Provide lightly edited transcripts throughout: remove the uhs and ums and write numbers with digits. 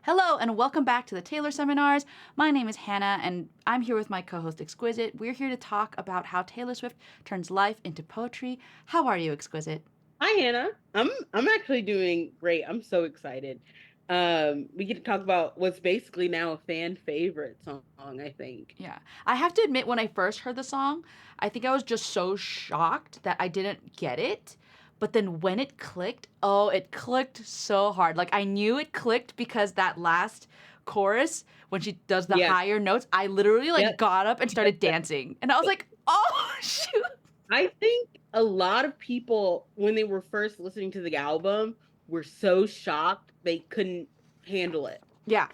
Hello and welcome back to the Taylor Seminars. My name is Hannah and I'm here with my co-host Exquisite. We're here to talk about how Taylor Swift turns life into poetry. How are you, Exquisite? Hi Hannah. I'm actually doing great. I'm so excited. We get to talk about what's basically now a fan favorite song, I think. Yeah. I have to admit, when I first heard the song, I think I was just so shocked that I didn't get it. But then when it clicked, oh, it clicked so hard. Like I knew it clicked because that last chorus, when she does the Yeah. higher notes, I literally like Yep. got up and started dancing. And I was like, oh, shoot. I think a lot of people when they were first listening to the album were so shocked they couldn't handle it. Yeah.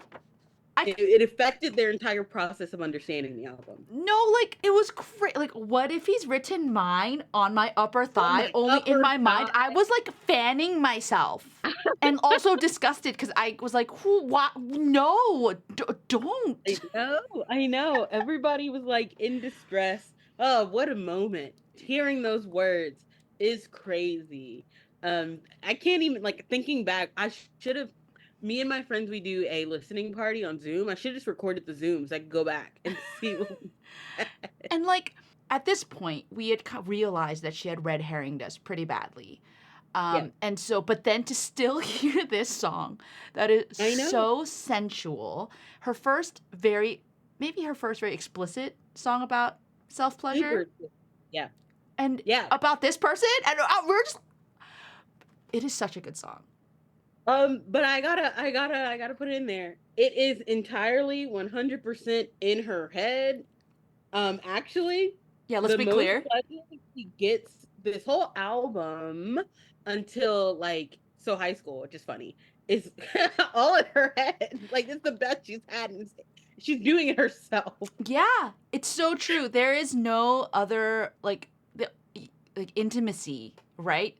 I It affected their entire process of understanding the album. No, like it was crazy. Like, what if he's written mine on my upper On thigh? my Only in upper my mind, thigh. I was like fanning myself, and also disgusted because I was like, "Who? What? No, I don't." know, I know. Everybody was like in distress. Oh, what a moment. Hearing those words is crazy. I can't even like thinking back, I should have me and my friends we do a listening party on Zoom. I should have just recorded the Zooms. I could go back and see what we said. And like at this point, we had realized that she had red herringed us pretty badly. Yeah, And so, but then to still hear this song that is I know. so sensual, her first very, maybe her first very explicit song about self pleasure Super. Yeah. and Yeah. about this person, and we're just, it is such a good song. But I gotta put it in there. It is entirely 100% in her head. Actually, Yeah, let's the be most clear. pleasure he gets this whole album until like so high school, which is funny, is all in her head. Like it's the best she's had. And she's doing it herself. Yeah, it's so true. There is no other like intimacy, right?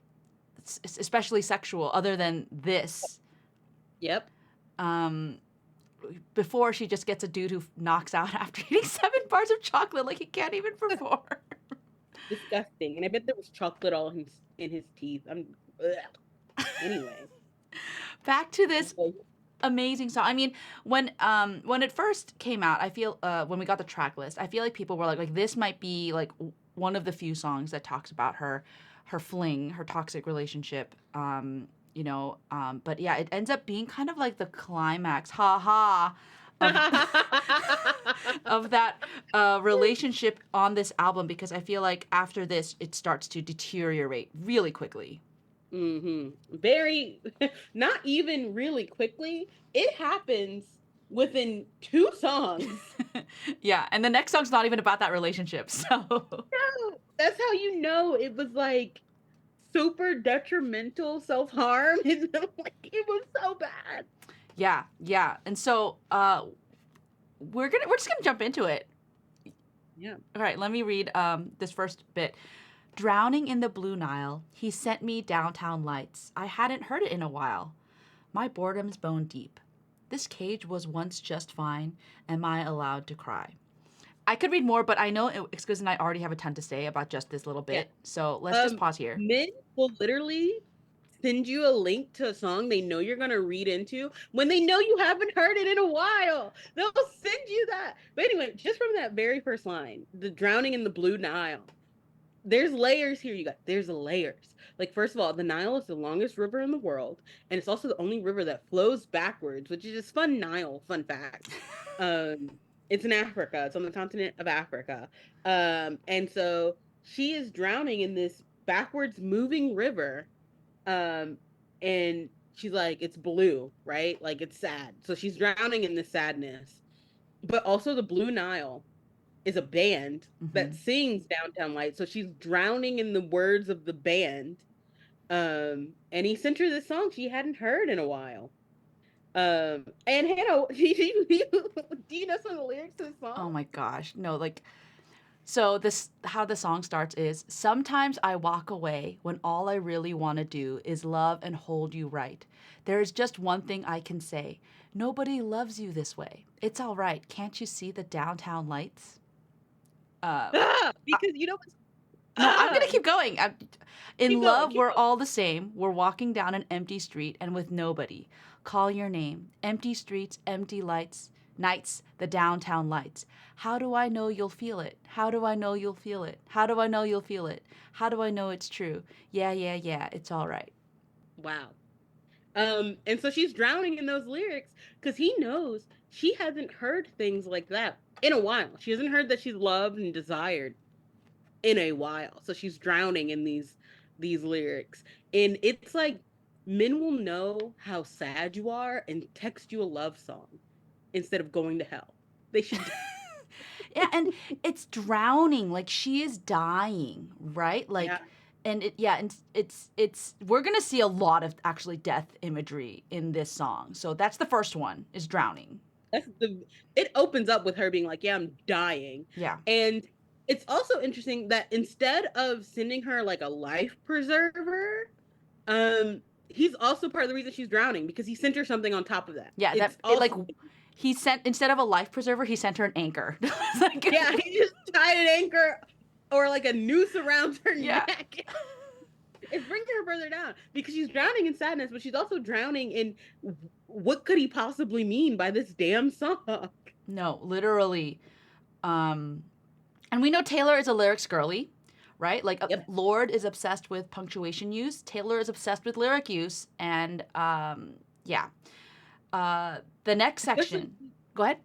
Especially sexual, other than this. Yep, Um, Before she just gets a dude who knocks out after eating 7 bars of chocolate, like he can't even perform. disgusting. And I bet there was chocolate all in his teeth. Ugh. Anyway. Back to this amazing song. I mean, when it first came out, I feel when we got the track list, I feel like people were like this might be like one of the few songs that talks about her fling, her toxic relationship. But yeah, it ends up being kind of like the climax, ha ha, of of that relationship on this album because I feel like after this it starts to deteriorate really quickly. Very, not even really quickly. It happens within two songs. Yeah, and the next song's not even about that relationship. So No, that's how you know it was like super detrimental self-harm. Like it was so bad. yeah, yeah. And so we're just gonna jump into it. Yeah. All right, let me read this first bit. Drowning in the Blue Nile, he sent me downtown lights. I hadn't heard it in a while. My boredom's bone deep. This cage was once just fine. Am I allowed to cry? I could read more, but I know Exquisite and I already have a ton to say about just this little Yeah. bit. So let's just pause here. Men will literally send you a link to a song they know you're gonna read into when they know you haven't heard it in a while. They'll send you that. But anyway, just from that very first line, the drowning in the Blue Nile. There's layers here, you got there's layers. Like, first of all, the Nile is the longest river in the world, and it's also the only river that flows backwards, which is just fun fact. It's in Africa, it's on the continent of Africa. And so she is drowning in this backwards moving river. Um, and she's like, it's blue, right? Like it's sad. So she's drowning in this sadness. But also the Blue Nile is a band that Hmm. sings Downtown Lights. So she's drowning in the words of the band. And he sent her this song she hadn't heard in a while. And Hannah, do you know some of the lyrics to the song? Oh my gosh. No, like so this how the song starts is sometimes I walk away when all I really want to do is love and hold you right. There is just one thing I can say. Nobody loves you this way. It's all right. Can't you see the downtown lights? Uh Because you know what's no, I'm gonna ah, keep going. In keep going, love, keep we're going. all the same. We're walking down an empty street and with nobody. call your name. Empty streets, empty lights, nights, the downtown lights. How do I know you'll feel it? How do I know you'll feel it? How do I know you'll feel it? How do I know it's true? Yeah, yeah, yeah, it's all right. Wow. And so she's drowning in those lyrics because he knows she hasn't heard things like that in a while. She hasn't heard that she's loved and desired in a while. So she's drowning in these lyrics. And it's like men will know how sad you are and text you a love song instead of going to hell. They should. Yeah, and it's drowning. Like she is dying, right? Like Yeah. and it's we're gonna see a lot of actually death imagery in this song. So that's the first one is drowning. That's the it opens up with her being like, "Yeah, I'm dying." Yeah. And it's also interesting that instead of sending her like a life preserver, he's also part of the reason she's drowning because he sent her something on top of that. Yeah, It's that it, like also he sent instead of a life preserver, he sent her an anchor. It's like yeah, he just tied an anchor or like a noose around her Yeah. neck. It's bringing her further down because she's drowning in sadness, but she's also drowning in what could he possibly mean by this damn song? No, literally. And we know Taylor is a lyrics girly, right? Like Yep. Lord is obsessed with punctuation use. Taylor is obsessed with lyric use, and yeah. The next section. Especially, Go ahead.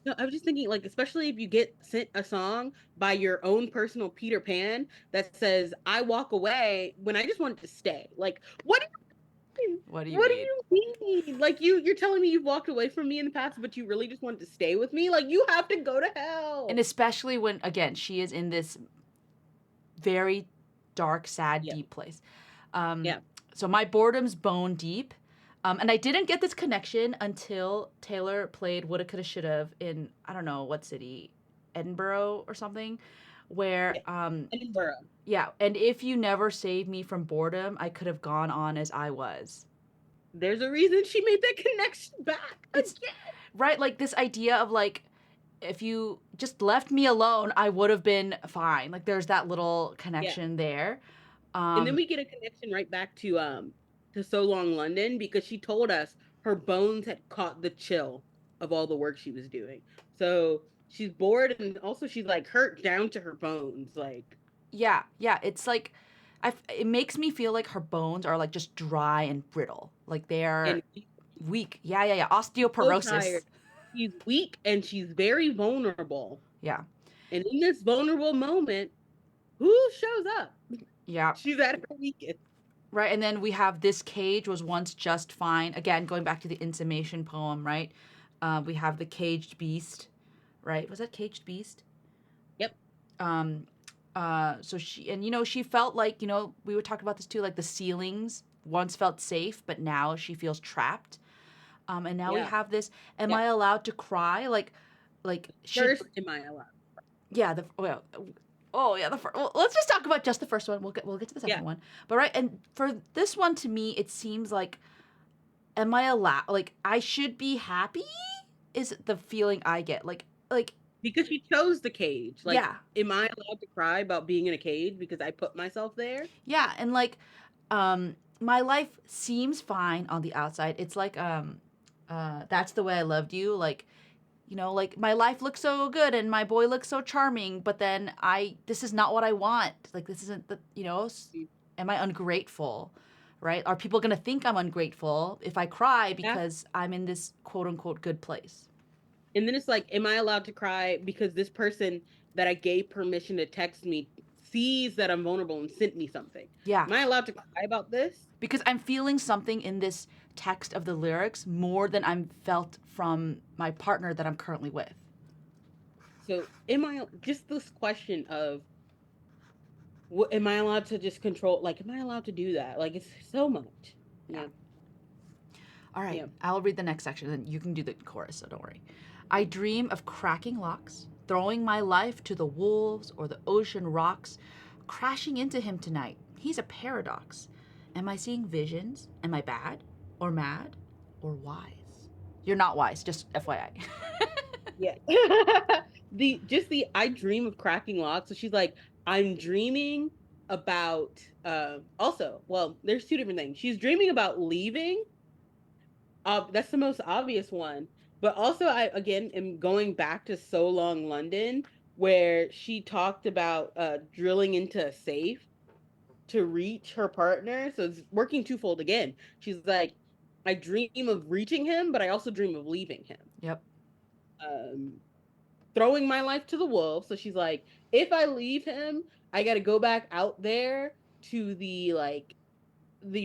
no, I was just thinking, like, especially if you get sent a song by your own personal Peter Pan that says, I walk away when I just wanted to stay. Like, what do you mean? What do you What do mean? you mean? Like you're telling me you've walked away from me in the past, but you really just wanted to stay with me? Like you have to go to hell. And especially when again she is in this very dark, sad, Yeah. deep place. Yeah. So my boredom's bone deep. And I didn't get this connection until Taylor played Woulda, Coulda, Shoulda in, I don't know what city, Edinburgh or something, where, Edinburgh. yeah, and if you never saved me from boredom, I could have gone on as I was. There's a reason she made that connection back. It's right, like this idea of like, if you just left me alone, I would have been fine. Like there's that little connection there. And then we get a connection right back to So Long London because she told us her bones had caught the chill of all the work she was doing. So she's bored and also she's like hurt down to her bones. Like yeah, it's like it makes me feel like her bones are like just dry and brittle. Like they're and weak. Yeah. so Osteoporosis. tired. She's weak and she's very vulnerable. Yeah. And in this vulnerable moment, who shows up? Yeah. She's at her weakest. Right. And then we have this cage was once just fine. Again, going back to the Insummation poem, right? We have the caged beast, right? Was that caged beast? Yep. So she, and she felt like, we would talk about this too, like the ceilings once felt safe, but now she feels trapped. And now we Yeah. have this, am Yeah. I allowed to cry? Like First, am I allowed? yeah, the first. Well, let's just talk about just the first one. We'll get to the second Yeah. one. But right, and for this one, to me, it seems like, am I allowed? Like, I should be happy. Is the feeling I get? Like, Because she chose the cage. Like, yeah, am I allowed to cry about being in a cage because I put myself there? yeah, and like, my life seems fine on the outside. It's like, that's the way I loved you. Like, like my life looks so good and my boy looks so charming, but then this is not what I want. Like, this isn't am I ungrateful? Right? Are people going to think I'm ungrateful if I cry because I'm in this quote unquote good place? And then it's like, am I allowed to cry because this person that I gave permission to text me sees that I'm vulnerable and sent me something? Yeah. Am I allowed to cry about this? Because I'm feeling something in this text of the lyrics more than I'm felt from my partner that I'm currently with. So am I just this question of what am I allowed to just control? Like, am I allowed to do that? Like, it's so much. Yeah. All right. Yeah. I'll read the next section and you can do the chorus, so don't worry. I dream of cracking locks, throwing my life to the wolves or the ocean rocks, crashing into him tonight. He's a paradox. Am I seeing visions? Am I bad or mad or wise? You're not wise, just FYI. Yeah. the I dream of cracking locks. So she's like, I'm dreaming about also, well, there's two different things. She's dreaming about leaving That's the most obvious one. But also, I again am going back to So Long London, where she talked about drilling into a safe to reach her partner. So it's working twofold again. She's like, I dream of reaching him, but I also dream of leaving him. Yep. Um, Throwing my life to the wolves. So she's like, if I leave him, I got to go back out there to the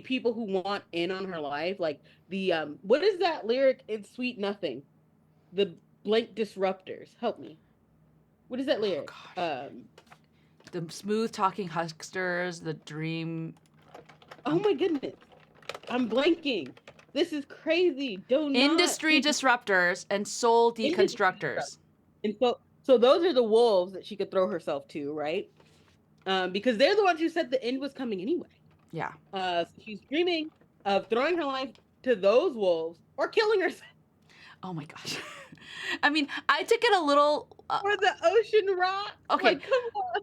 people who want in on her life. Like the what is that lyric in Sweet Nothing? The blank disruptors. Help me. What is that Oh lyric? gosh. The smooth talking hucksters, the dream. Oh my goodness. I'm blanking. This is crazy. Do not Industry think disruptors and soul industry disrupt. deconstructors. And so those are the wolves that she could throw herself to, right? Because they're the ones who said the end was coming anyway. Yeah. So she's dreaming of throwing her life to those wolves or killing herself Oh my gosh. I mean, I took it a little. or the ocean rock. Okay. Like, come on.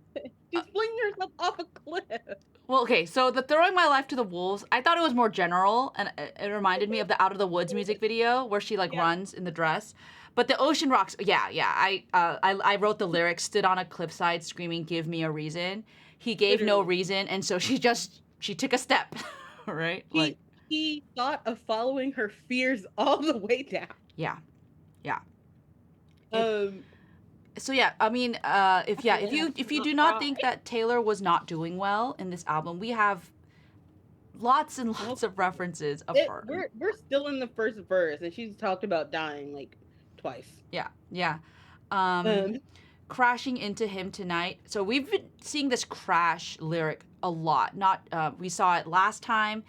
She's flinging herself off a cliff. Well, okay. So the throwing my life to the wolves, I thought it was more general, and it reminded me of the Out of the Woods music video where she like Yeah. runs in the dress. But the ocean rocks. Yeah, yeah. I wrote the lyrics. Stood on a cliffside, screaming, "Give me a reason." He gave no Literally. reason, and so she took a step, right? Like, He thought of following her fears all the way down. yeah, yeah. Um, So yeah, I mean, if you do not think that Taylor was not doing well in this album, we have lots and lots of references of her. we're still in the first verse, and she's talked about dying like twice. Yeah, yeah. Um, crashing into him tonight. So we've been seeing this crash lyric a lot. Not we saw it last time,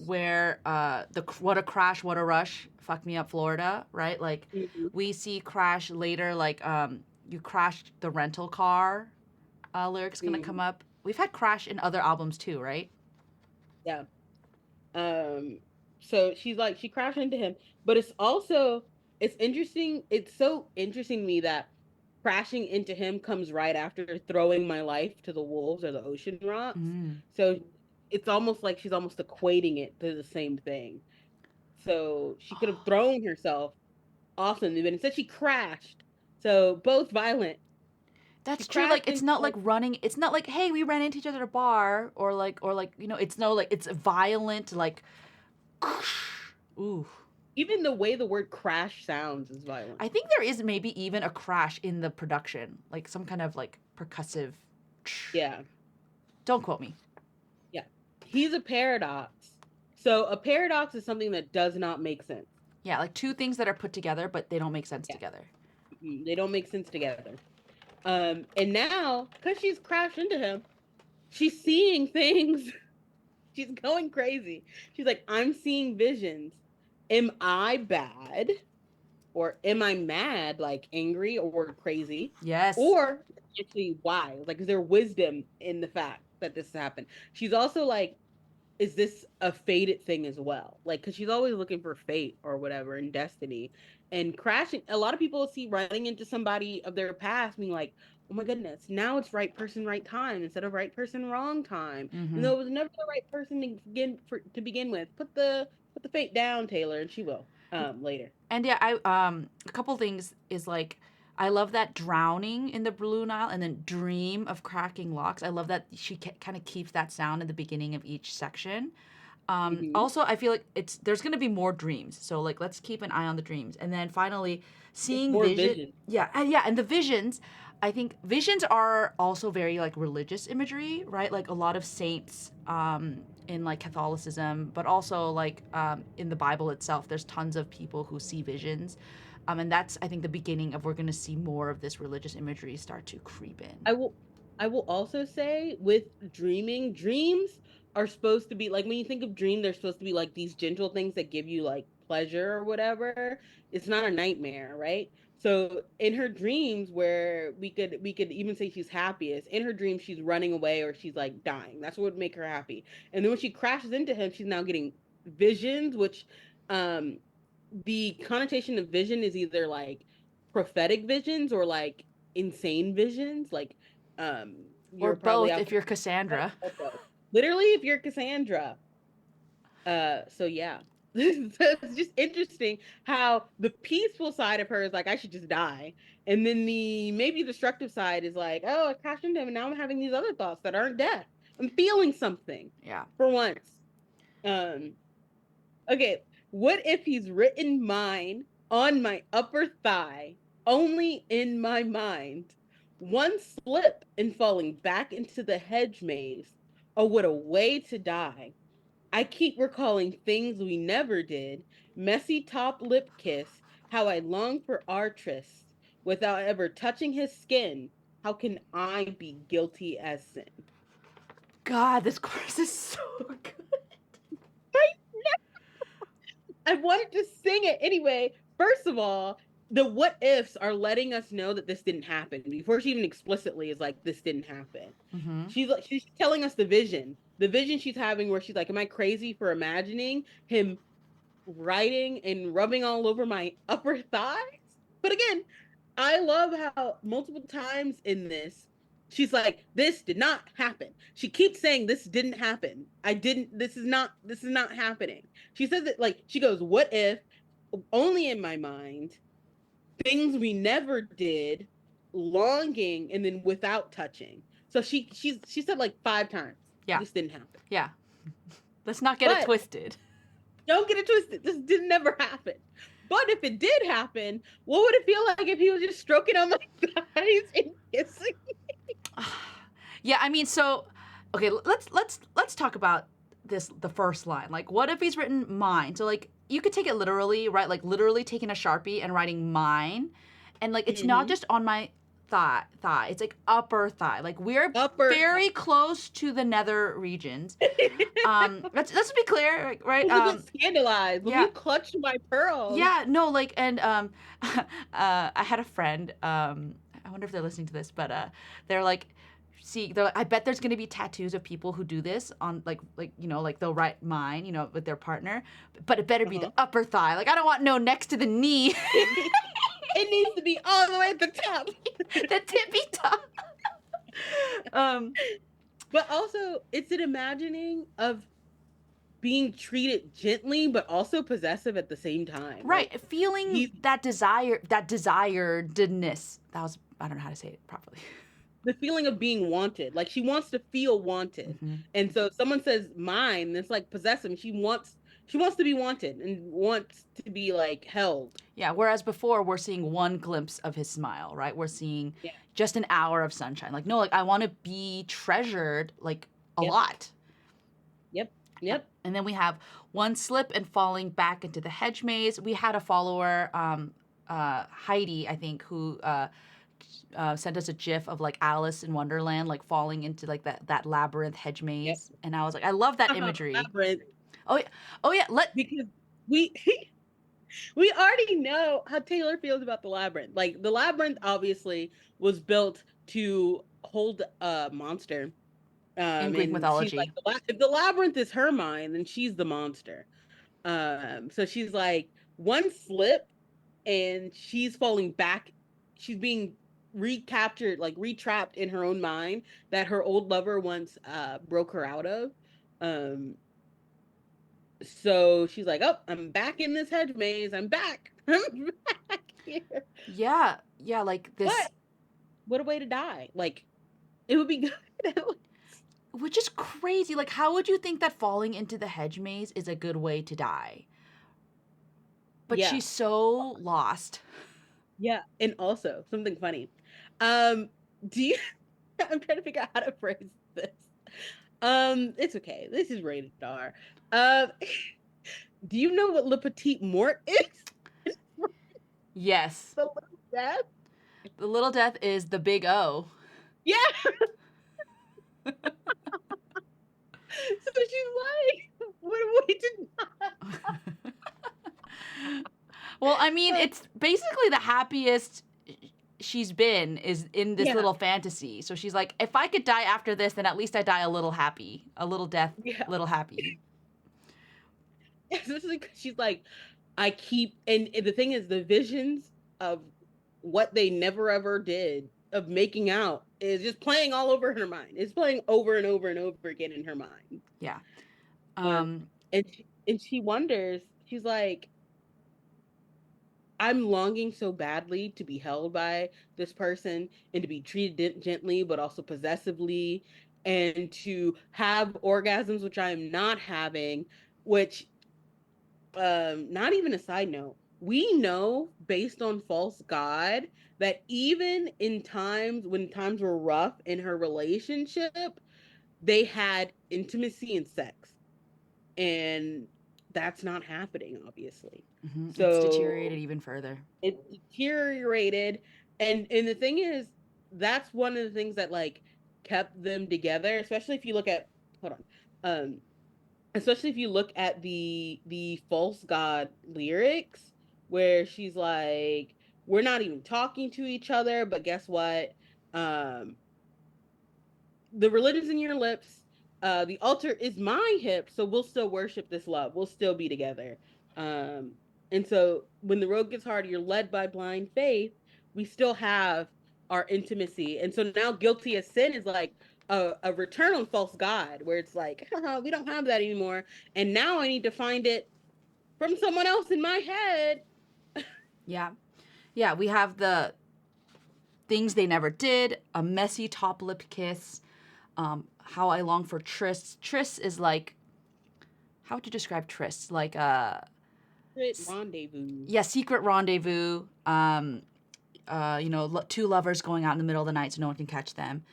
where the what a crash, what a rush, fuck me up, Florida, right? Like Mhm. we see crash later, like you crashed the rental car. Lyrics gonna come up. We've had crash in other albums too, right? Yeah. So she's like she crashed into him, but it's interesting. It's so interesting to me that crashing into him comes right after throwing my life to the wolves or the ocean rocks. Mm. So it's almost like she's almost equating it to the same thing. So she could have thrown herself off something, but instead she crashed. So both violent. She That's true. Like crashed it's into not like running. It's not like, hey, we ran into each other at a bar, or like it's no like it's violent. Like, ooh. even the way the word crash sounds is violent. I think there is maybe even a crash in the production, like some kind of like percussive. Yeah. Don't quote me. Yeah. He's a paradox. So a paradox is something that does not make sense. Yeah, like two things that are put together, but they don't make sense Yeah. together. They don't make sense together. And now, because she's crashed into him, she's seeing things. She's going crazy. She's like, I'm seeing visions. Am I bad? Or am I mad, like angry or crazy? Yes. Or actually wise? Like, is there wisdom in the fact that this happened? She's also like, is this a fated thing as well? Like, because she's always looking for fate or whatever in destiny. And crashing, a lot of people see running into somebody of their past being like, oh my goodness, now it's right person, right time instead of right person, wrong time. Mm-hmm. And though it was never the right person to begin with. Put the fate down, Taylor, and she will later. And yeah, a couple things is like I love that drowning in the Blue Nile and then dream of cracking locks. I love that she kind of keeps that sound in the beginning of each section. Also, I feel like there's gonna be more dreams, so like let's keep an eye on the dreams. And then finally, seeing vision. Yeah, and the visions. I think visions are also very like religious imagery, right? Like a lot of saints in like Catholicism, but also like in the Bible itself. There's tons of people who see visions, and that's I think the beginning of we're gonna see more of this religious imagery start to creep in. I will also say with dreaming, dreams are supposed to be like when you think of dream, they're supposed to be like these gentle things that give you like pleasure or whatever. It's not a nightmare, right? So in her dreams, where we could even say she's happiest, in her dreams she's running away or she's like dying. That's what would make her happy. And then when she crashes into him, she's now getting visions, which um the connotation of vision is either like prophetic visions or like insane visions, like um Or you're probably both out if you're Cassandra. literally if you're Cassandra. So yeah. it's just interesting how the peaceful side of her is like, I should just die. And then the maybe destructive side is like, oh, I crashed into him and now I'm having these other thoughts that aren't death. I'm feeling something Yeah. for once. Um, okay. What if he's written mine on my upper thigh, only in my mind? One slip and falling back into the hedge maze. Oh, what a way to die. I keep recalling things we never did, messy top lip kiss, how I long for our tryst without ever touching his skin. How can I be guilty as sin? God, this chorus is so good. I wanted to sing it anyway. First of all, the what ifs are letting us know that this didn't happen before she even explicitly is like, this didn't happen. Mm-hmm. She's telling us the vision she's having where she's like, am I crazy for imagining him writing and rubbing all over my upper thighs? But again, I love how multiple times in this, she's like, this did not happen. She keeps saying this didn't happen. This is not happening. She says it like, she goes, what if, only in my mind, things we never did, longing, and then without touching. So she said like 5 times, Yeah. this didn't happen. Yeah. Let's not get it But twisted. don't get it twisted. This did never happen. But if it did happen, what would it feel like if he was just stroking on my thighs and kissing? Yeah, I mean, so okay, let's talk about the first line. Like, what if he's written mine? So like, you could take it literally, right? Like literally taking a Sharpie and writing mine, and like it's not just on my thigh. It's like upper thigh. Like we're very close to the nether regions. Let's be clear, right? People get scandalized when you clutch my pearls. Yeah, no, like, and I had a friend. I wonder if they're listening to this, but they're like, I bet there's gonna be tattoos of people who do this on like you know, like they'll write mine, you know, with their partner, but it better be the upper thigh. Like I don't want no next to the knee. It needs to be all the way at the top. The tippy top. But also it's an imagining of being treated gently but also possessive at the same time. Right. Like, feeling that desiredness. That was, I don't know how to say it properly. The feeling of being wanted. Like she wants to feel wanted. Mm-hmm. And so if someone says mine, it's like possessive. She wants to be wanted and wants to be like held. Yeah, whereas before we're seeing one glimpse of his smile, right? We're seeing just an hour of sunshine. Like, no, like I want to be treasured like a lot. Yep. And then we have one slip and falling back into the hedge maze. We had a follower, Heidi, I think, who sent us a GIF of like Alice in Wonderland, like falling into like that labyrinth hedge maze. Yep. And I was like, I love that imagery. Labyrinth. Oh yeah. Because we already know how Taylor feels about the labyrinth. Like the labyrinth obviously was built to hold a monster. In Greek mythology. Like, if the labyrinth is her mind, then she's the monster. So she's like, one slip and she's falling back. She's being recaptured, like retrapped in her own mind that her old lover once broke her out of. So she's like, oh, I'm back in this hedge maze. I'm back. I'm back here. Yeah, like this. But what a way to die. Like, it would be good. Which is crazy. Like, how would you think that falling into the hedge maze is a good way to die? But she's so lost. Yeah, and also something funny. I'm trying to figure out how to phrase this. It's okay. This is rated R. Do you know what Le Petit Mort is? Yes. The Little Death? The Little Death is the Big O. Yeah. So she's like, what a way to die. Well, I mean, it's basically the happiest she's been is in this little fantasy. So she's like, if I could die after this, then at least I die a little happy. A little death, little happy. Especially because she's like, and the thing is, the visions of what they never ever did of making out is just playing all over her mind. It's playing over and over and over again in her mind. Yeah. And she wonders, She's like, I'm longing so badly to be held by this person and to be treated gently, but also possessively, and to have orgasms, which I am not having, which, not even a side note. We know based on false god that even in times when times were rough in her relationship, they had intimacy and sex. And that's not happening, obviously. It's deteriorated So even further. it deteriorated, and the thing is, that's one of the things that like kept them together, especially if you look at, hold on, especially if you look at the false god lyrics, where she's like, we're not even talking to each other, but guess what, um the religion's in your lips, the altar is my hip, so we'll still worship this love, we'll still be together. um and so when the road gets hard, you're led by blind faith, we still have our intimacy. And so now guilty as sin is like a return on false god, where it's like, haha, we don't have that anymore, and now I need to find it from someone else in my head. Yeah. Yeah, we have the things they never did, a messy top lip kiss, how I long for trysts. Trysts is like, how would you describe trysts? Like Rendezvous. yeah, secret rendezvous. Two lovers going out in the middle of the night so no one can catch them,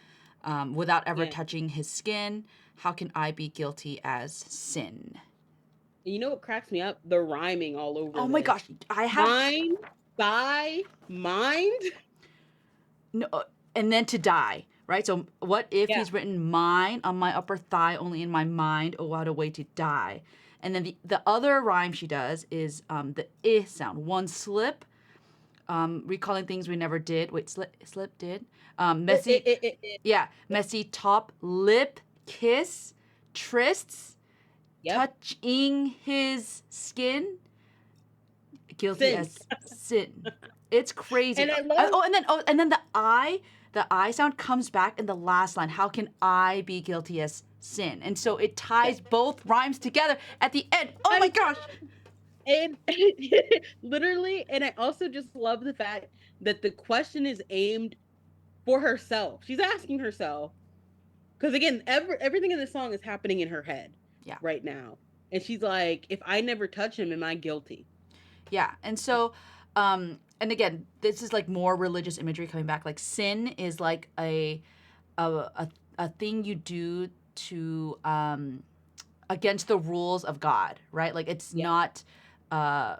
without ever Yeah. touching his skin. How can I be guilty as sin? And you know what cracks me up? The rhyming all over Oh my this. gosh, I have Mind, thigh, mind. no, and then to die, right? So what if Yeah. he's written mine on my upper thigh, only in my mind? Oh, what a way to die! And then the other rhyme she does is the I sound. One slip, recalling things we never did. Wait, slip did. Messy, yeah, messy top lip kiss, trysts, Yep. touching his skin, guilty Sin. as sin. It's crazy. And I love And then the I sound comes back in the last line. How can I be guilty as sin? And so it ties both rhymes together at the end. Oh my gosh. and literally, and I also just love the fact that the question is aimed for herself. She's asking herself, because again, everything in the song is happening in her head Yeah. right now. And she's like, if I never touch him, am I guilty? Yeah. And so, and again, this is like more religious imagery coming back. Like sin is like a thing you do to against the rules of God, right? Like it's Yeah. not I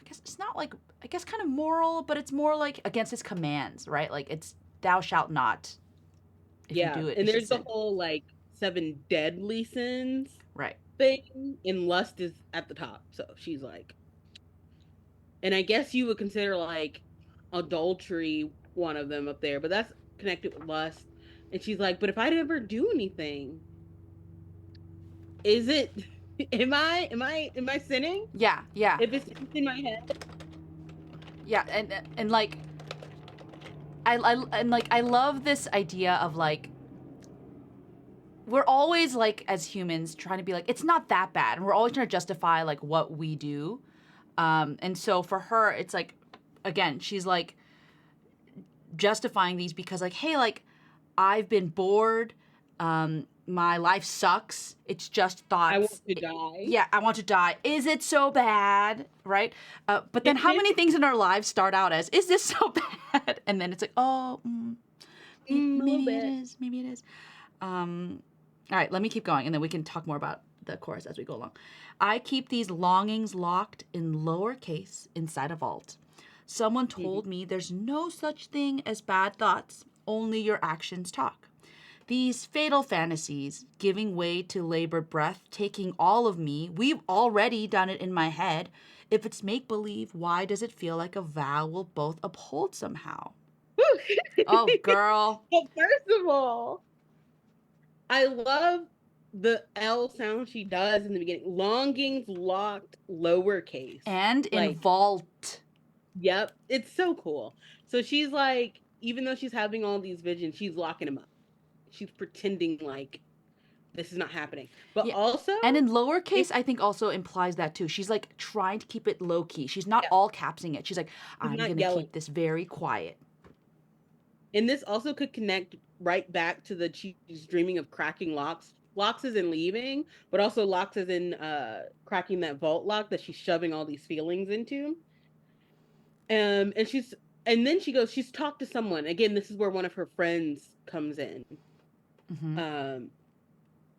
guess it's not like, I guess kind of moral, but it's more like against his commands, right? Like it's thou shalt not. If you Yeah. do it, And it's there's just the sin. whole like 7 deadly sins Right. thing, and lust is at the top. So she's like, and I guess you would consider like adultery one of them up there, but that's connected with lust. And she's like, but if I never do anything, is it am I sinning? Yeah, yeah, If it's in my head? yeah, and like I love this idea of like we're always like as humans trying to be like it's not that bad, and we're always trying to justify like what we do, and so for her it's like again she's like justifying these because like hey like I've been bored, my life sucks, it's just I want thoughts. to die. Yeah, I want to die. Is it so bad? Right? But then how many things in our lives start out as, is this so bad? And then it's like, oh, A little maybe it bit. is. Maybe it is. All right, let me keep going and then we can talk more about the chorus as we go along. I keep these longings locked in lowercase inside a vault. Someone told me there's no such thing as bad thoughts, only your actions talk. These fatal fantasies, giving way to labored breath, taking all of me, we've already done it in my head. If it's make believe, why does it feel like a vow we'll both uphold somehow? Oh, girl. Well, first of all, I love the L sound she does in the beginning. Longings locked lowercase. And in Like, vault. yep, it's so cool. So she's like, even though she's having all these visions, she's locking him up. She's pretending like this is not happening. But Yeah. also, And in if, lowercase, I think also implies that too. She's like trying to keep it low key. She's not yeah, all capsing it. She's like, she's I'm not gonna yelling. keep this very quiet. And this also could connect right back to the she's dreaming of cracking locks. Locks is in leaving, but also locks is in cracking that vault lock that she's shoving all these feelings into. And she's and then she goes, she's talked to someone. Again, this is where one of her friends comes in. Hmm. Um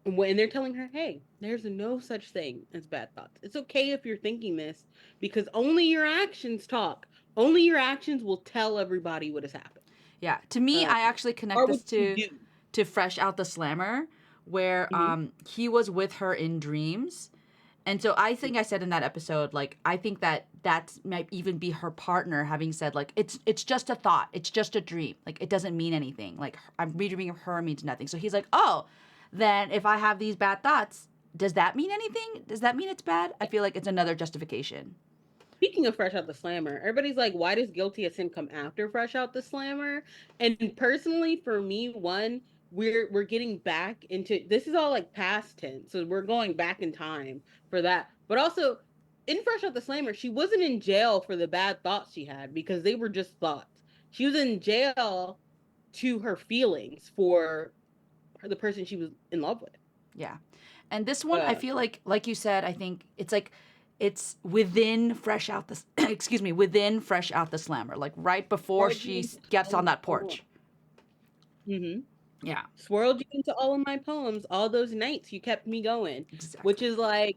when they're telling her, hey, there's no such thing as bad thoughts. It's okay if you're thinking this because only your actions talk. Only your actions will tell everybody what has happened. Yeah. To me, Uh, I actually connect or what this you do. to Fresh Out the Slammer, where Mhm. he was with her in dreams. And so I think I said in that episode, like, I think that might even be her partner having said, like, it's just a thought, it's just a dream, like it doesn't mean anything, like I'm redreaming of her means nothing. So he's like, oh, then if I have these bad thoughts, does that mean anything? Does that mean it's bad? I feel like it's another justification. Speaking of Fresh Out the Slammer, everybody's like, why does Guilty as Sin come after Fresh Out the Slammer? And personally, for me, one, we're getting back into this is all like past tense, so we're going back in time for that. But also, in Fresh Out the Slammer, she wasn't in jail for the bad thoughts she had because they were just thoughts. She was in jail to her feelings for the person she was in love with. Yeah. And this one, I Uh, feel like you said, I think it's like it's within Fresh Out the excuse me, within Fresh Out the Slammer, like right before swirled you she into gets all on of my that poems. porch. Mm-hmm. Yeah. Swirled you into all of my poems, all those nights you kept me going. Which Exactly. is like,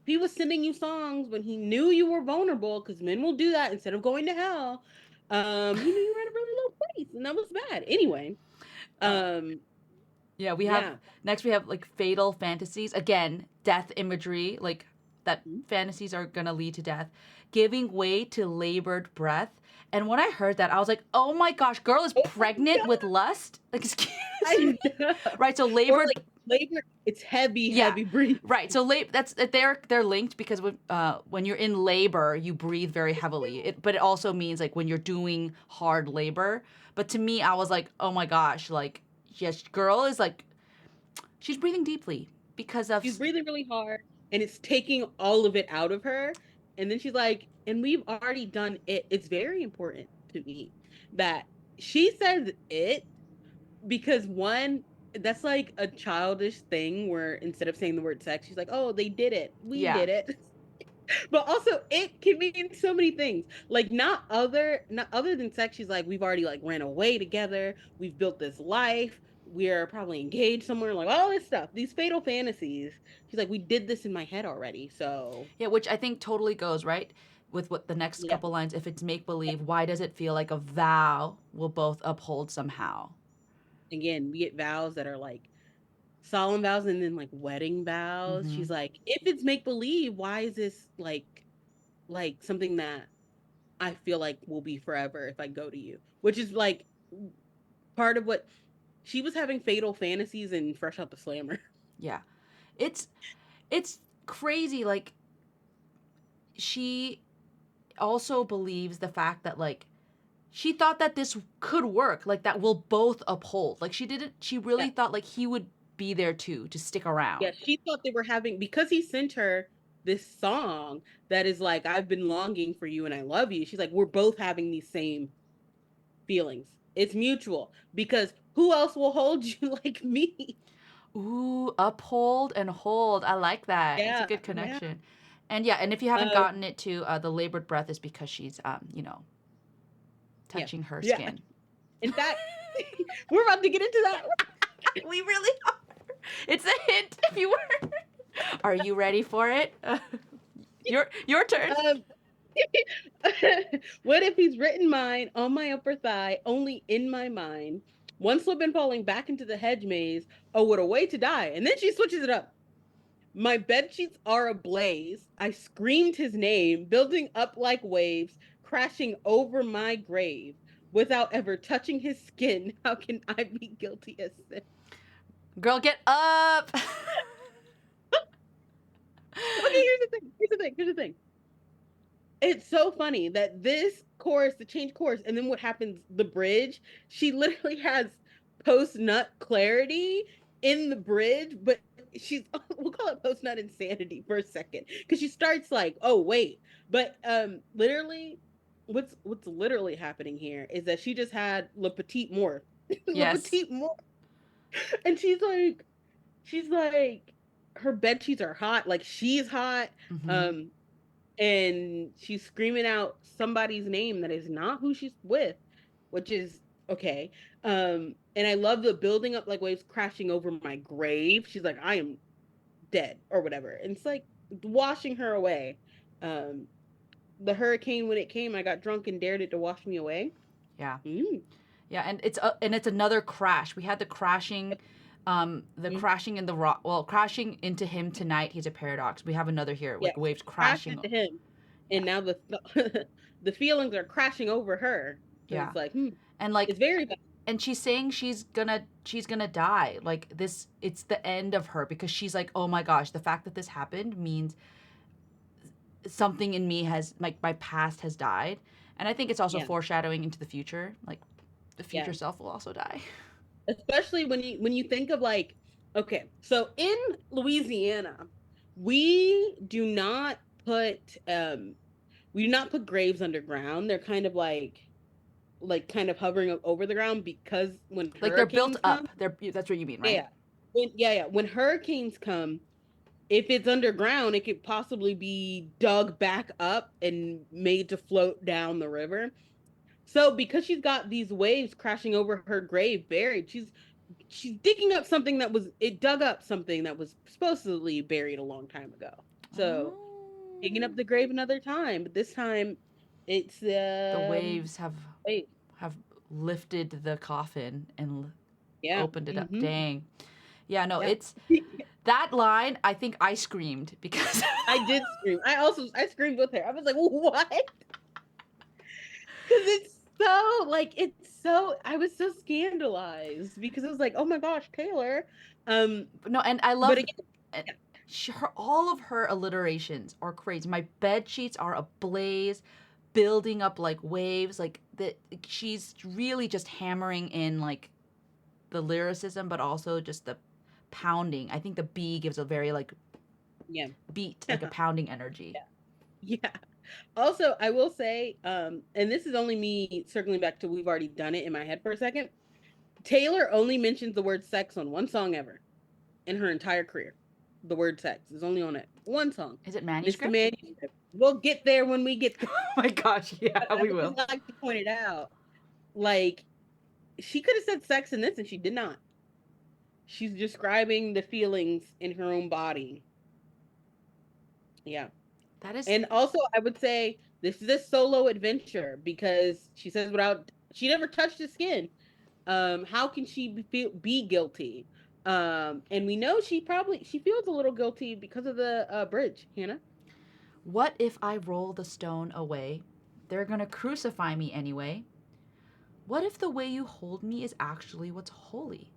he was sending you songs when he knew you were vulnerable, because men will do that instead of going to hell. He knew you were at a really low place, and that was bad. Anyway, Uh, um, yeah, we have yeah. next we have like fatal fantasies. Again, death imagery, like that Mhm. fantasies are gonna lead to death. Giving way to labored breath. And when I heard that, I was like, oh my gosh, girl is Oh my pregnant God, with lust? Like, excuse me. I know. Right, so Or labored like labor, it's heavy, yeah. heavy breathing. Right. So that's they're linked because when you're in labor, you breathe very heavily. But it also means like when you're doing hard labor. But to me, I was like, "Oh my gosh, like yes, girl is like she's breathing deeply because of She's breathing really hard, and it's taking all of it out of her. And then she's like, and we've already done it. It's very important to me that she says it because one, that's like a childish thing where instead of saying the word sex, she's like, oh, they did it. We yeah. did it. But also it can mean so many things. Like not other than sex, she's like, we've already like ran away together, we've built this life, we're probably engaged somewhere, like all this stuff, these fatal fantasies. She's like, we did this in my head already. So Yeah, which I think totally goes right with what the next yeah. couple lines. If it's make believe, why does it feel like a vow we'll both uphold somehow? Again, we get vows that are like solemn vows and then like wedding vows. Mm-hmm. She's like, if it's make believe, why is this like something that I feel like will be forever if I go to you? Which is like part of what she was having fatal fantasies and Fresh Out the Slammer. Yeah. It's it's crazy. Like she also believes the fact that like she thought that this could work, like that we'll both uphold. Like she Yeah. really thought like he would be there too to stick Yeah. around. She thought they were having, because he sent her this song that is like, I've been longing for you and I love you. She's like, we're both having these same feelings. It's mutual because who else will hold you like me? Ooh, uphold and hold. I like that. It's a Yeah. good Yeah. connection. And yeah, and if you haven't Um, gotten it to the labored breath is because she's yeah. touching her Yeah. skin. In fact, we're about to get into that. We really are. It's a hint if you were. Are you ready for it? Your turn. Um, what if he's written mine on my upper thigh, only in my mind? One slip and falling back into the hedge maze. Oh, what a way to die. And then she switches it up. My bed sheets are ablaze. I screamed his name, building up like waves, crashing over my grave. Without ever touching his skin, how can I be guilty as sin? Girl, get up. Okay, here's the thing. Here's the thing. Here's the thing. It's so funny that this chorus, the change chorus, and then what happens, the bridge, she literally has post nut clarity in the bridge, but she's we'll call it post nut insanity for a second because she starts like, oh wait, but literally, what's literally happening here is that she just had Le Petit Mort, Le Yes. Petit Mort, and she's like, her bed sheets are hot, like she's hot, Hmm. um, and she's screaming out somebody's name that is not who she's with, which is okay. And I love the building up like waves crashing over my grave. She's like, I am dead or whatever. And it's like washing her away. Um, the hurricane when it came, I got drunk and dared it to wash me away. Yeah. Mm, Yeah, and it's another crash. We had the mm, crashing in the rock. Well, crashing into him tonight. He's a paradox. We have another here, yes, like waves crashed crashing. into him, Yeah, and now the the feelings are crashing over her. So yeah, it's like, and like, it's very bad. and she's saying she's gonna die. Like this, it's the end of her because she's like, oh my gosh, the fact that this happened means something in me has like my past has died, and I think it's also Yeah, foreshadowing into the future. Like the yeah. future self will also die. Especially when you think of like, okay, so in Louisiana, we do not put we do not put graves underground. They're kind of like kind of hovering over the ground because when Like they're built hurricanes come, up. That's what you mean, right? yeah, when hurricanes come, if it's underground, it could possibly be dug back up and made to float down the river. So because she's got these waves crashing over her grave buried, she's digging up something that was it dug up something that was supposedly buried a long time ago. So digging Oh. up the grave another time, but this time it's The waves have wait, have lifted the coffin and yeah. opened it up. Mm-hmm. Dang. Yeah, no, Yeah. it's that line. I think I screamed because I did scream. I screamed with her. I was like, what? Because it's so like it's so I was so scandalized because it was like, oh my gosh, Taylor. no, and I But love again, yeah, all of her alliterations are crazy. My bed sheets are ablaze, building up like waves. Like that, she's really just hammering in like the lyricism, but also just the pounding. I think the B gives a very like yeah. beat, like a pounding energy. Yeah. Also, I will say, and this is only me circling back to we've already done it in my head for a second. Taylor only mentions the word sex on one song ever in her entire career. The word sex is only on it. One song. Is it Mr. manuscript? Manuscript. We'll get there when we get there. Oh my gosh, yeah, But I we just will. like to point it out. Like, she could have said sex in this and she did not. She's describing the feelings in her own body. Yeah. That is And also, I would say this is a solo adventure because she says without she never touched his skin. How can she be guilty? And we know she feels a little guilty because of the bridge, Hannah. what if I roll the stone away? They're gonna crucify me anyway. What if the way you hold me is actually what's holy?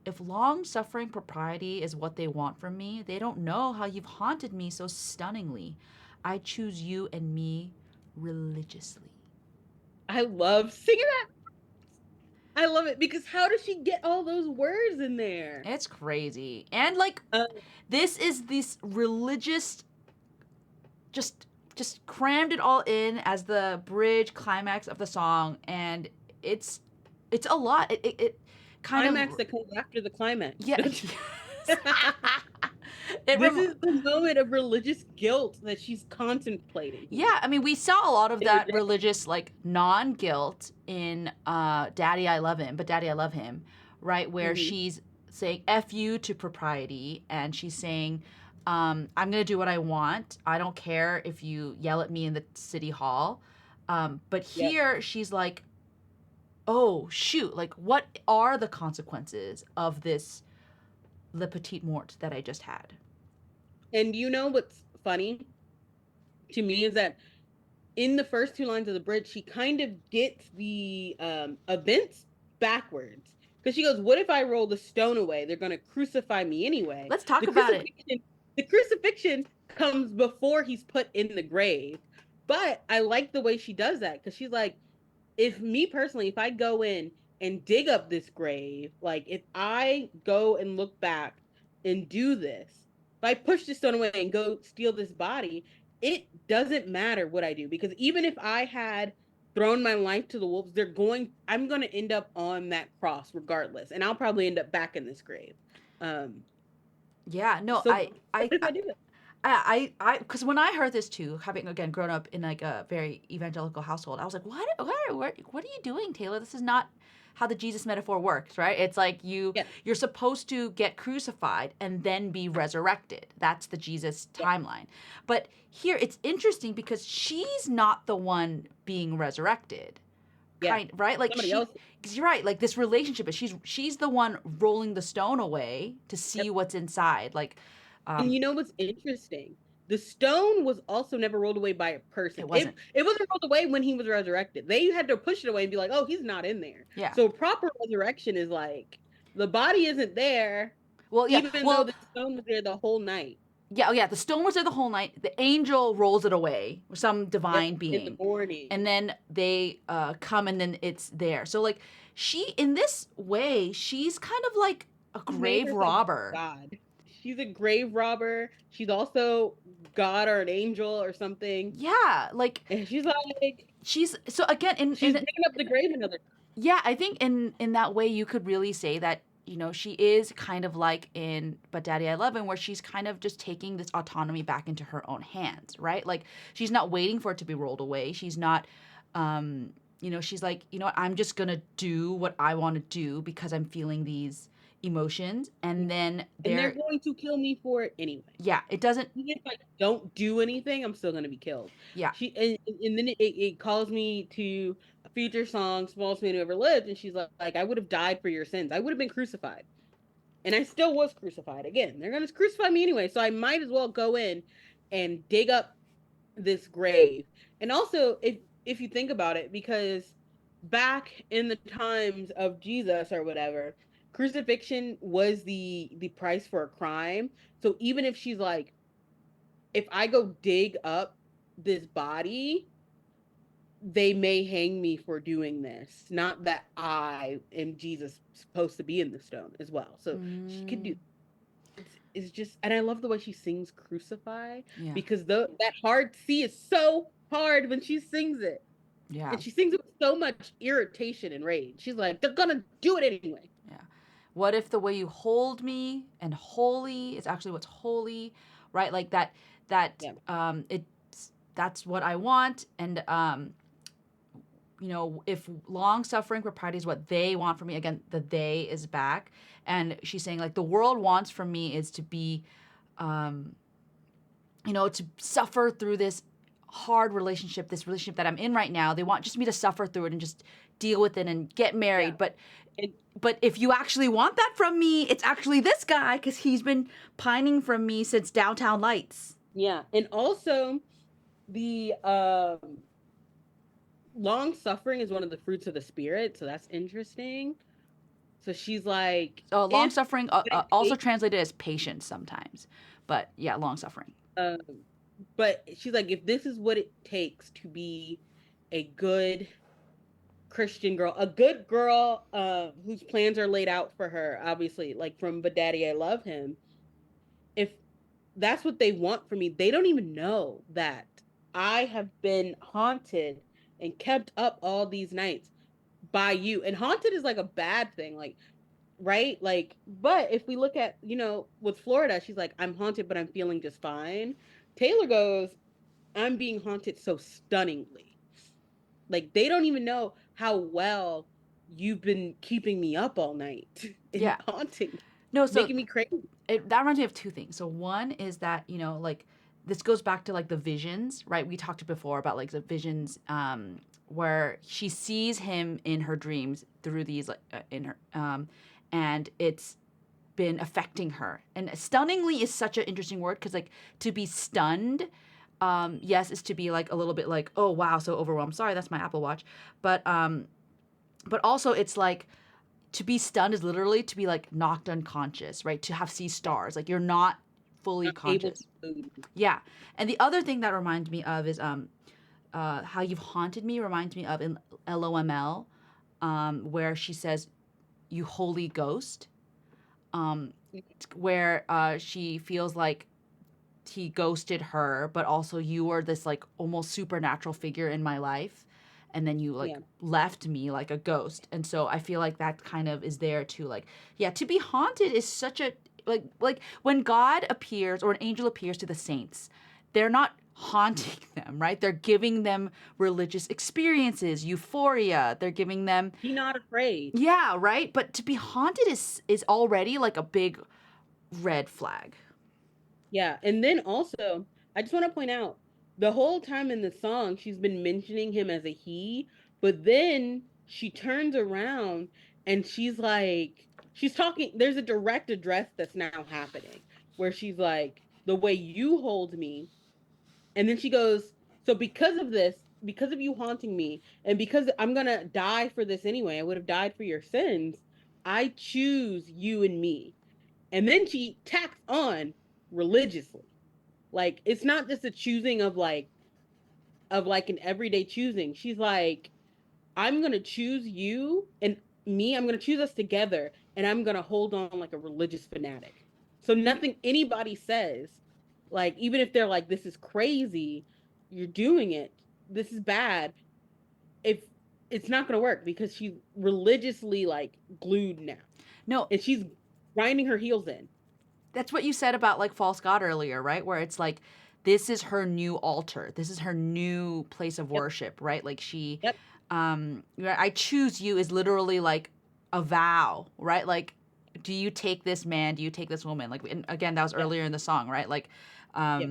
If long suffering propriety is what they want from me, they don't know how you've haunted me so stunningly. I choose you and me religiously. I love singing that. I love it because how does she get all those words in there? It's crazy. And like Uh, this is this religious just crammed it all in as the bridge climax of the song, and it's a lot. It kind Climax of that comes after the climax. yeah. it This rem- is the moment of religious guilt that she's contemplating here. yeah, I mean we saw a lot of In her that religious like non-guilt in Daddy I Love Him, but Daddy I Love Him, right, where Mhm. she's saying F you to propriety, and she's saying I'm gonna do what I want. I don't care if you yell at me in the city hall. But Yep. here she's like, oh shoot, like what are the consequences of this Le Petit Mort that I just had? And you know what's funny to me is that in the first two lines of the bridge, she kind of gets the events backwards. Because she goes, what if I roll the stone away? They're going to crucify me anyway. Let's talk The about it. crucifixion comes before he's put in the grave. But I like the way she does that because she's like, if me personally, if I go in and dig up this grave, like if I go and look back and do this, if I push this stone away and go steal this body, it doesn't matter what I do, because even if I had thrown my life to the wolves, I'm going to end up on that cross regardless, and I'll probably end up back in this grave. Um, Yeah, no, so what if I do it? because when I heard this too, having again grown up in like a very evangelical household, I was like, what are you doing, Taylor? This is not how the Jesus metaphor works, right? It's like Yeah, you're supposed to get crucified and then be resurrected. That's the Jesus yeah, timeline. But here it's interesting because she's not the one being resurrected, yeah. kind right? Like Somebody else. because you're right. Like this relationship is she's the one rolling the stone away to see Yep. what's inside, like. And Um, you know what's interesting? The stone was also never rolled away by a person. it It wasn't. it wasn't rolled away when he was resurrected. They had to push it away and be like, "Oh, he's not in there." Yeah. So proper resurrection is like the body isn't there, Well, yeah. even though Well, the stone was there the whole night. yeah. Oh, yeah. The stone was there the whole night. The angel rolls it away, some Yep, divine in the being, morning. and then they come, and then it's there. So like in this way, she's kind of like a She's made grave herself robber. God. She's a grave robber. She's also God or an angel or something. Yeah. Like And she's like, she's so again she's digging up the grave another. yeah, I think in that way you could really say that she is kind of like in But Daddy I Love Him, where she's kind of just taking this autonomy back into her own hands, right? Like she's not waiting for it to be rolled away. She's not, she's like, what, I'm just gonna do what I want to do because I'm feeling these emotions, and then And they're going to kill me for it anyway. yeah, it doesn't, Even if I don't do anything, I'm still gonna be killed. yeah, And then it calls me to a future song, Smallest Man Who Ever Lived, and she's like, I would have died for your sins. I would have been crucified. And I still was crucified. Again, they're gonna crucify me anyway, so I might as well go in and dig up this grave. And also, if you think about it, because back in the times of Jesus or whatever, crucifixion was the price for a crime. So even if she's like, if I go dig up this body, they may hang me for doing this. Not that I am Jesus supposed to be in the stone as well. So she could do. mm, It's just, and I love the way she sings "Crucify" yeah, because that hard C is so hard when she sings it, yeah, and she sings it with so much irritation and rage. She's like, "They're gonna do it anyway." yeah. What if the way you hold me and holy is actually what's holy, right? Like that Yeah, it's that's what I want. And if long suffering for piety is what they want from me, again, the they is back. And she's saying like the world wants from me is to be um to suffer through this hard relationship, this relationship that I'm in right now. They want just me to suffer through it and just deal with it and get yeah, married. But and if you actually want that from me, it's actually this guy because he's been pining from me since Downtown Lights. yeah, and also the long suffering is one of the fruits of the spirit, so that's interesting. So she's like, Long if suffering, what it also takes, translated as patience sometimes, but yeah, long suffering. um, but she's like, if this is what it takes to be a good Christian girl, a good girl, whose plans are laid out for her, obviously, like from But Daddy I Love Him. If that's what they want from me, they don't even know that I have been haunted and kept up all these nights by you. And haunted is like a bad thing, like, right? Like, but if we look at, with Florida, she's like, I'm haunted, but I'm feeling just fine. Taylor goes, I'm being haunted so stunningly. Like, they don't even know how well you've been keeping me up all night and Yeah. haunting, No, so making me crazy. that reminds me of two things. So one is that like this goes back to like the visions, right? We talked before about like the visions, where she sees him in her dreams through these like in her, and it's been affecting her. And stunningly is such an interesting word because like to be stunned, yes, is to be like a little bit like, oh wow, so overwhelmed. Sorry, that's my Apple Watch, but also it's like to be stunned is literally to be like knocked unconscious, right? To have see stars, like you're not fully Not able to conscious. move. Yeah. And the other thing that reminds me of is how you've haunted me reminds me of in LOML, where she says, "You Holy Ghost," um, where she feels like he ghosted her, but also you were this like almost supernatural figure in my life. And then you like Yeah. left me like a ghost. And so I feel like that kind of is there too. Like, yeah, to be haunted is such a like when God appears or an angel appears to the saints, they're not haunting them, right? They're giving them religious experiences, euphoria. They're giving them Be not afraid. yeah, right? But to be haunted is already like a big red flag. Yeah. And then also, I just want to point out the whole time in the song, she's been mentioning him as a he, but then she turns around and she's like, she's talking. There's a direct address that's now happening where she's like, the way you hold me. And then she goes, so because of this, because of you haunting me, and because I'm going to die for this anyway, I would have died for your sins. I choose you and me. And then she tacks on religiously. Like it's not just a choosing of like an everyday choosing. She's like, I'm gonna choose you and me, I'm gonna choose us together, and I'm gonna hold on like a religious fanatic. So nothing anybody says, like, even if they're like, this is crazy, you're doing it, this is bad, if it's not gonna work because she's religiously like glued now. No, And she's grinding her heels in. that's what you said about like false god earlier, right? Where it's like this is her new altar. This is her new place of Yep. worship, right? Like she Yep. I choose you is literally like a vow, right? Like do you take this man? Do you take this woman? Like and again, that was Yeah. earlier in the song, right? Like Yeah.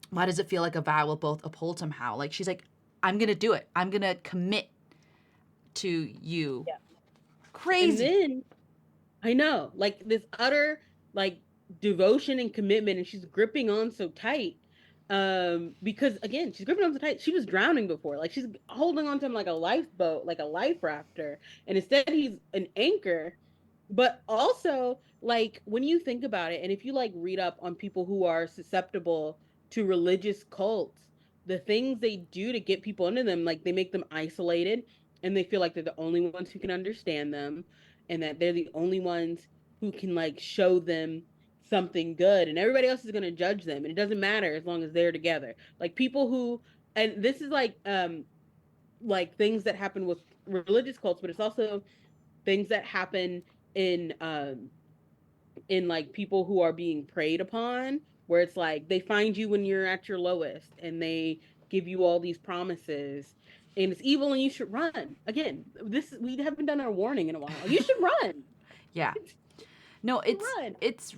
why does it feel like a vow will both uphold somehow? Like she's like I'm going to do it. I'm going to commit to you. Yeah. And Crazy. then I know, like this utter like devotion and commitment, and she's gripping on so tight. Because again, she's gripping on so tight. She was drowning before. Like she's holding on to him like a lifeboat, like a life rafter. And instead he's an anchor. But also, like when you think about it, and if you like read up on people who are susceptible to religious cults, the things they do to get people into them, like they make them isolated and they feel like they're the only ones who can understand them and that they're the only ones who can like show them something good and everybody else is going to judge them and it doesn't matter as long as they're together. Like people who and this is like things that happen with religious cults, but it's also things that happen in in like people who are being preyed upon, where it's like they find you when you're at your lowest and they give you all these promises and it's evil and you should run. Again, this we haven't done our warning in a while. You should run. Yeah. No, Run. it's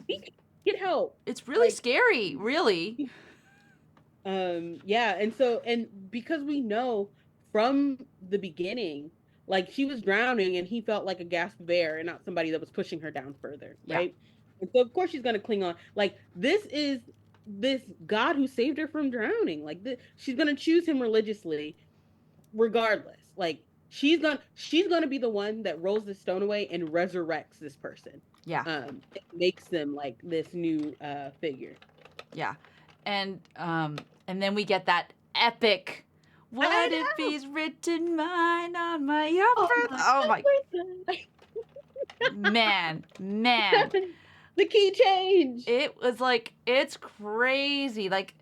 Get help. it's really Like scary, really. yeah, and so and because we know from the beginning, like she was drowning and he felt like a gasp of air and not somebody that was pushing her down further, Yeah. right? And so of course she's gonna cling on. Like this is this God who saved her from drowning. Like she's gonna choose him religiously, regardless. Like she's gonna be the one that rolls the stone away and resurrects this person. Yeah. It makes them like this new figure. Yeah. And then we get that epic what if he's written mine on my oh my man. The key change. It was like it's crazy. Like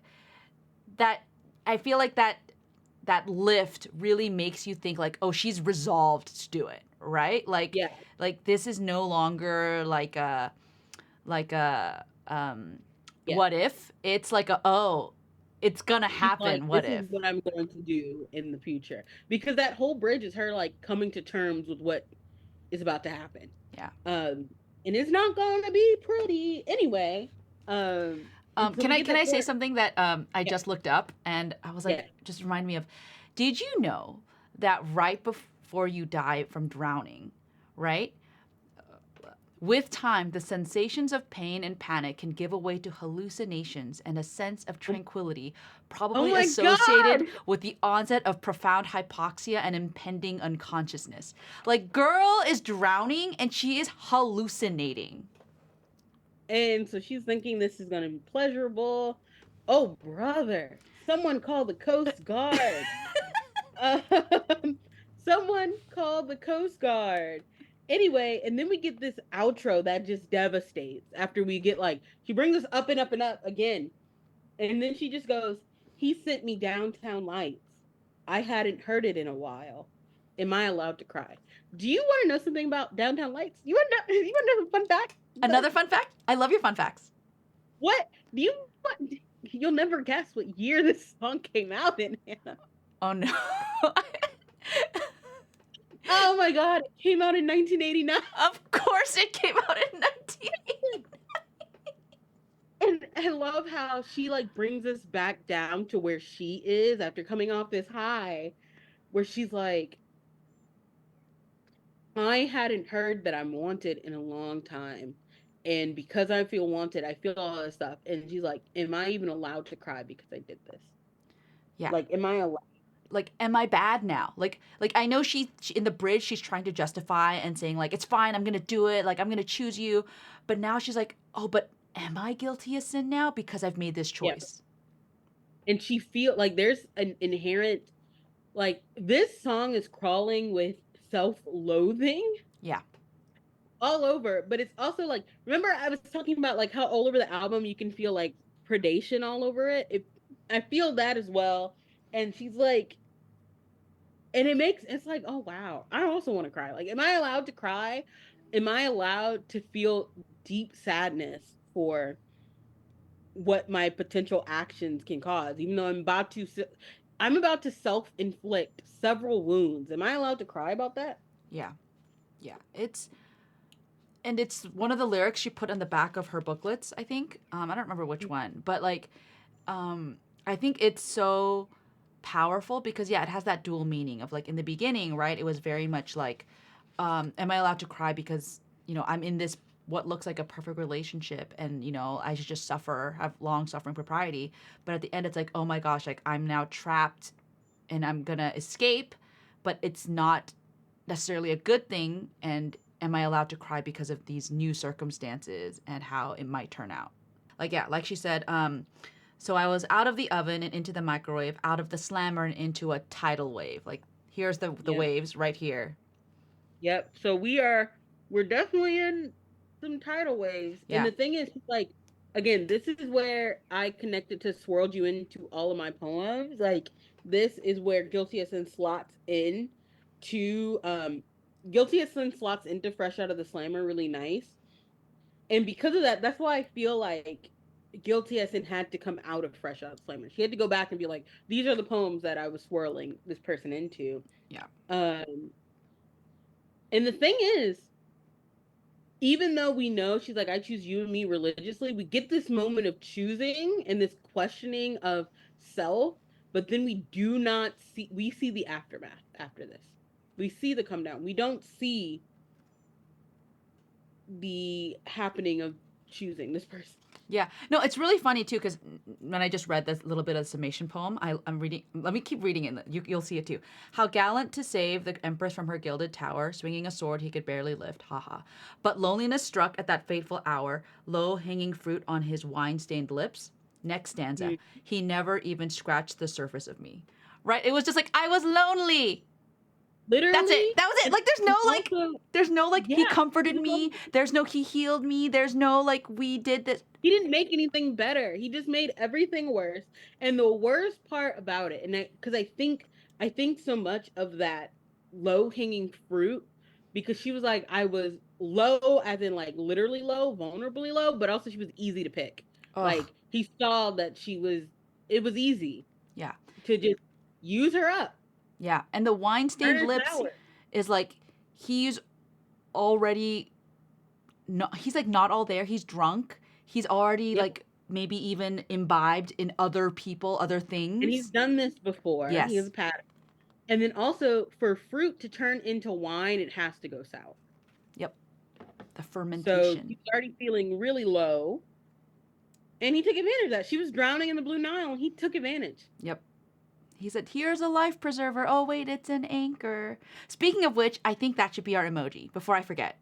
that I feel like that lift really makes you think like, oh, she's resolved to do it, right? Like Yeah. like this is no longer like a Yeah. what if? It's like a oh, it's gonna happen. Like, What this if? is what I'm going to do in the future. Because that whole bridge is her like coming to terms with what is about to happen. Yeah. And it's not going to be pretty anyway. So can we I get can that I say part- something that I Yeah. just looked up and I was like Yeah. just remind me of did you know that right before you die from drowning, right? With time, the sensations of pain and panic can give way to hallucinations and a sense of tranquility, probably my associated God! with the onset of profound hypoxia and impending unconsciousness. Like, girl is drowning and she is hallucinating. And so she's thinking this is going to be pleasurable. Oh, brother. Someone call the Coast Guard. Someone call call the Coast Guard. Anyway, and then we get this outro that just devastates after we get like, she brings us up and up and up again. And then she just goes, he sent me downtown lights. I hadn't heard it in a while. Am I allowed to cry? Do you want to know something about downtown lights? You want to know a fun fact? Another fun fact? I love your fun facts. What? Do you what? You'll never guess what year this song came out in, Hannah. Oh no. Oh my god, it came out in 1989. Of course it came out in 1989. And I love how she like brings us back down to where she is after coming off this high, where she's like, I hadn't heard that I'm wanted in a long time. And because I feel wanted, I feel all this stuff. And she's like, am I even allowed to cry because I did this? Yeah. Like, am I allowed? Like, am I bad now? Like I know she in the bridge, she's trying to justify and saying like, it's fine, I'm going to do it. Like, I'm going to choose you. But now she's like, oh, but am I guilty of sin now because I've made this choice? Yeah. And she feel like there's an inherent, like this song is crawling with self-loathing. Yeah. All over, but it's also like, remember I was talking about like how all over the album you can feel like predation all over it. I feel that as well. And she's like, and it's like, oh wow, I also want to cry. Like, am I allowed to cry? Am I allowed to feel deep sadness for what my potential actions can cause? Even though I'm about to self-inflict several wounds. Am I allowed to cry about that? Yeah. Yeah. It's one of the lyrics she put on the back of her booklets, I think. I don't remember which one, but like, I think it's so powerful because yeah, it has that dual meaning of like in the beginning, right? It was very much like, am I allowed to cry because, you know, I'm in this what looks like a perfect relationship and, you know, I should just have long suffering propriety. But at the end it's like, oh my gosh, like I'm now trapped and I'm gonna escape, but it's not necessarily a good thing. And am I allowed to cry because of these new circumstances and how it might turn out? Like, yeah, like she said, so I was out of the oven and into the microwave, out of the slammer and into a tidal wave. Like, here's the waves right here. Yep. So we're definitely in some tidal waves. Yeah. And the thing is, like, again, this is where I connected to Swirled You into all of my poems. Like, this is where Guilty as Sin slots in to Guilty as Sin slots into Fresh Out of the Slammer really nice. And because of that, that's why I feel like Guilty as Sin had to come out of Fresh Out of the Slammer. She had to go back and be like, these are the poems that I was swirling this person into. Yeah. And the thing is, even though we know she's like, I choose you and me religiously, we get this moment of choosing and this questioning of self, but then we see the aftermath after this. We see the come down. We don't see the happening of choosing this person. Yeah. No, it's really funny too, because when I just read this little bit of the summation poem, I'm reading, let me keep reading it. You'll see it too. How gallant to save the empress from her gilded tower, swinging a sword he could barely lift, haha. But loneliness struck at that fateful hour, low hanging fruit on his wine-stained lips. Next stanza, he never even scratched the surface of me. Right? It was just like, I was lonely. Literally, that's it. That was it. Like, there's no like, he comforted me. There's no, he healed me. There's no, like, we did this. He didn't make anything better. He just made everything worse. And the worst part about it, and because I think so much of that low hanging fruit, because she was like, I was low, as in like literally low, vulnerably low, but also she was easy to pick. Ugh. Like, he saw that it was easy. Yeah. To just use her up. Yeah, and the wine-stained lips is like, he's already he's like not all there. He's drunk. He's already like maybe even imbibed in other people, other things. And he's done this before. Yes. He has a pattern. And then also, for fruit to turn into wine, it has to go sour. Yep. The fermentation. So he's already feeling really low. And he took advantage of that. She was drowning in the Blue Nile, and he took advantage. Yep. He said, here's a life preserver. Oh, wait, it's an anchor. Speaking of which, I think that should be our emoji before I forget.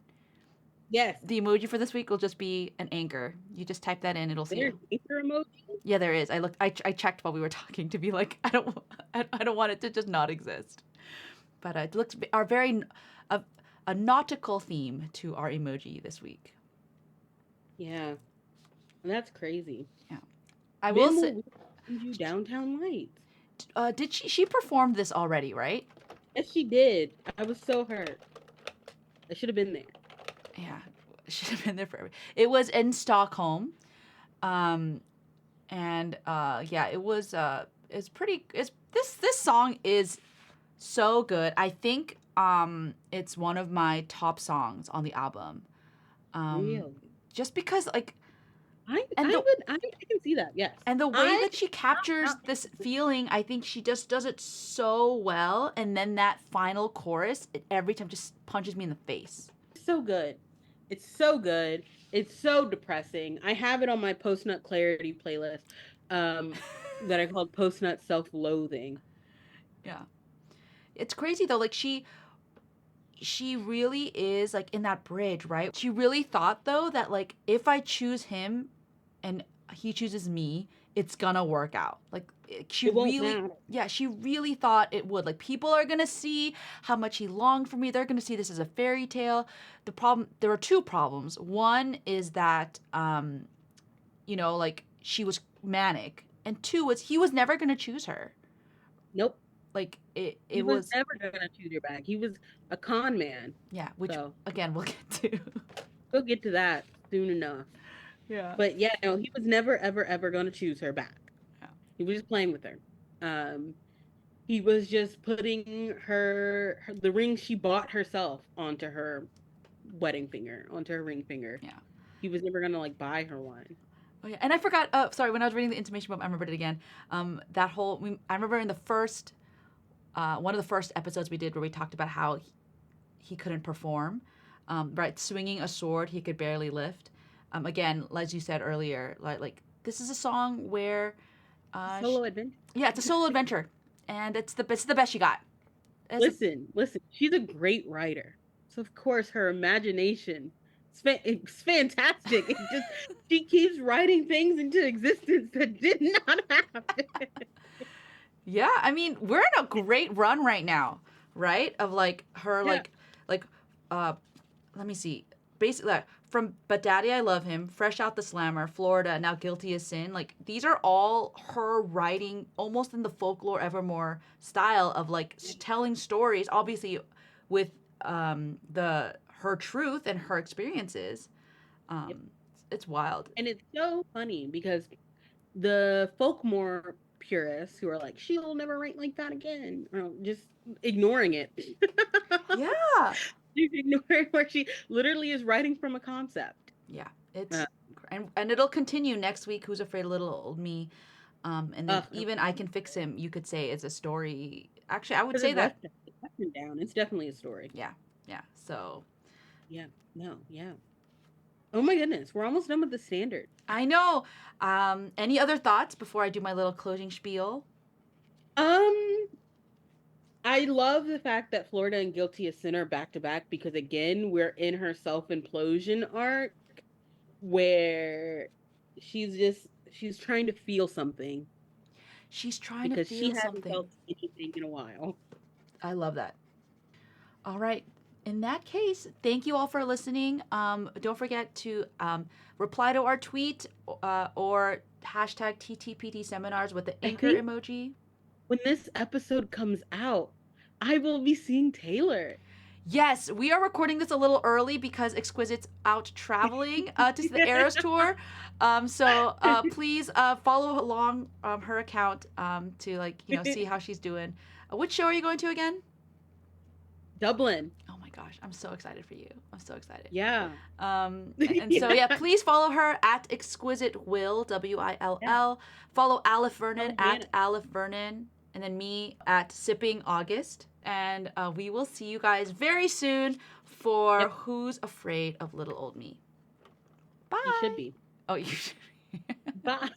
Yes. The emoji for this week will just be an anchor. You just type that in, it'll see it. There's an anchor emoji? Yeah, there is. I checked while we were talking to be like, I don't want it to just not exist. But it looks our very a nautical theme to our emoji this week. Yeah. And that's crazy. Yeah, I will say. Minimal send you Downtown Lights. Did she performed this already, right? Yes, she did. I was so hurt. I should have been there. Yeah, should have been there forever. It was in Stockholm, um, and yeah, it was. It's pretty. It's this song is so good. I think it's one of my top songs on the album. Um, Real. just because like I and the I can see that. Yes. and the way I that she captures this feeling, I think she just does it so well. And then that final chorus, it every time just punches me in the face. so good. It's so good. It's so depressing. I have it on my post nut clarity playlist, that I called post nut self loathing. Yeah. It's crazy though. Like she really is like in that bridge, right? She really thought though that like if I choose him and he chooses me, it's gonna work out. Like she It won't really, matter. yeah, she really thought it would. Like people are gonna see how much he longed for me. They're gonna see this as a fairy tale. The problem, there are two problems. One is that, like she was manic, and two was he was never gonna choose her. Nope. Like He it was was, never gonna choose your back. He was a con man. yeah. Which So again we'll get to. we'll get to that soon enough. Yeah. But yeah, no, he was never, ever, ever gonna choose her back. Yeah. He was just playing with her. He was just putting the ring she bought herself onto her wedding finger, onto her ring finger. Yeah. He was never gonna like buy her one. Oh yeah, and I forgot. Sorry, when I was reading the intimation book, I remembered it again. That whole. I remember in the first, one of the first episodes we did where we talked about how he couldn't perform, right? Swinging a sword, he could barely lift. Again, as you said earlier, like this is a song where, Solo adventure. yeah, it's a solo adventure, and it's the best she got. Listen, she's a great writer, so of course her imagination. It's fantastic. It just she keeps writing things into existence that did not happen. Yeah, I mean, we're in a great run right now, right? Of like her, Yeah. let me see. Basically, from But Daddy, I Love Him, Fresh Out the Slammer, Florida, now Guilty as Sin. Like, these are all her writing almost in the Folklore Evermore style of like telling stories, obviously with her truth and her experiences. Yep. It's wild. And it's so funny because the folklore purists who are like, she'll never write like that again, just ignoring it. Yeah. She's ignoring where she literally is writing from a concept. Yeah, it's and it'll continue next week. Who's Afraid of Little Old Me? And then even I Can Fix Him. You could say is a story. Actually, I would say that. Down. It's definitely a story. Yeah, yeah. So. Yeah. No. Yeah. Oh my goodness, we're almost done with the standard. I know. Any other thoughts before I do my little closing spiel? I love the fact that Florida and Guilty as Sin are back to back because again, we're in her self-implosion arc where she's trying to feel something. She's trying because to she feel hasn't something. felt anything in a while. I love that. All right. In that case, thank you all for listening. Don't forget to reply to our tweet or hashtag TTPT seminars with the anchor emoji. When this episode comes out, I will be seeing Taylor. Yes, we are recording this a little early because Exquisite's out traveling to the Eras tour. So please follow along her account to see how she's doing. Which show are you going to again? Dublin. Oh my gosh, I'm so excited for you. I'm so excited. Yeah. And so yeah, please follow her at Exquisite Will, Will. Yeah. Follow Aleph Vernon at Aleph Vernon, and then me at Sipping August. And we will see you guys very soon for Who's Afraid of Little Old Me. Bye. You should be. Oh, you should be. Bye.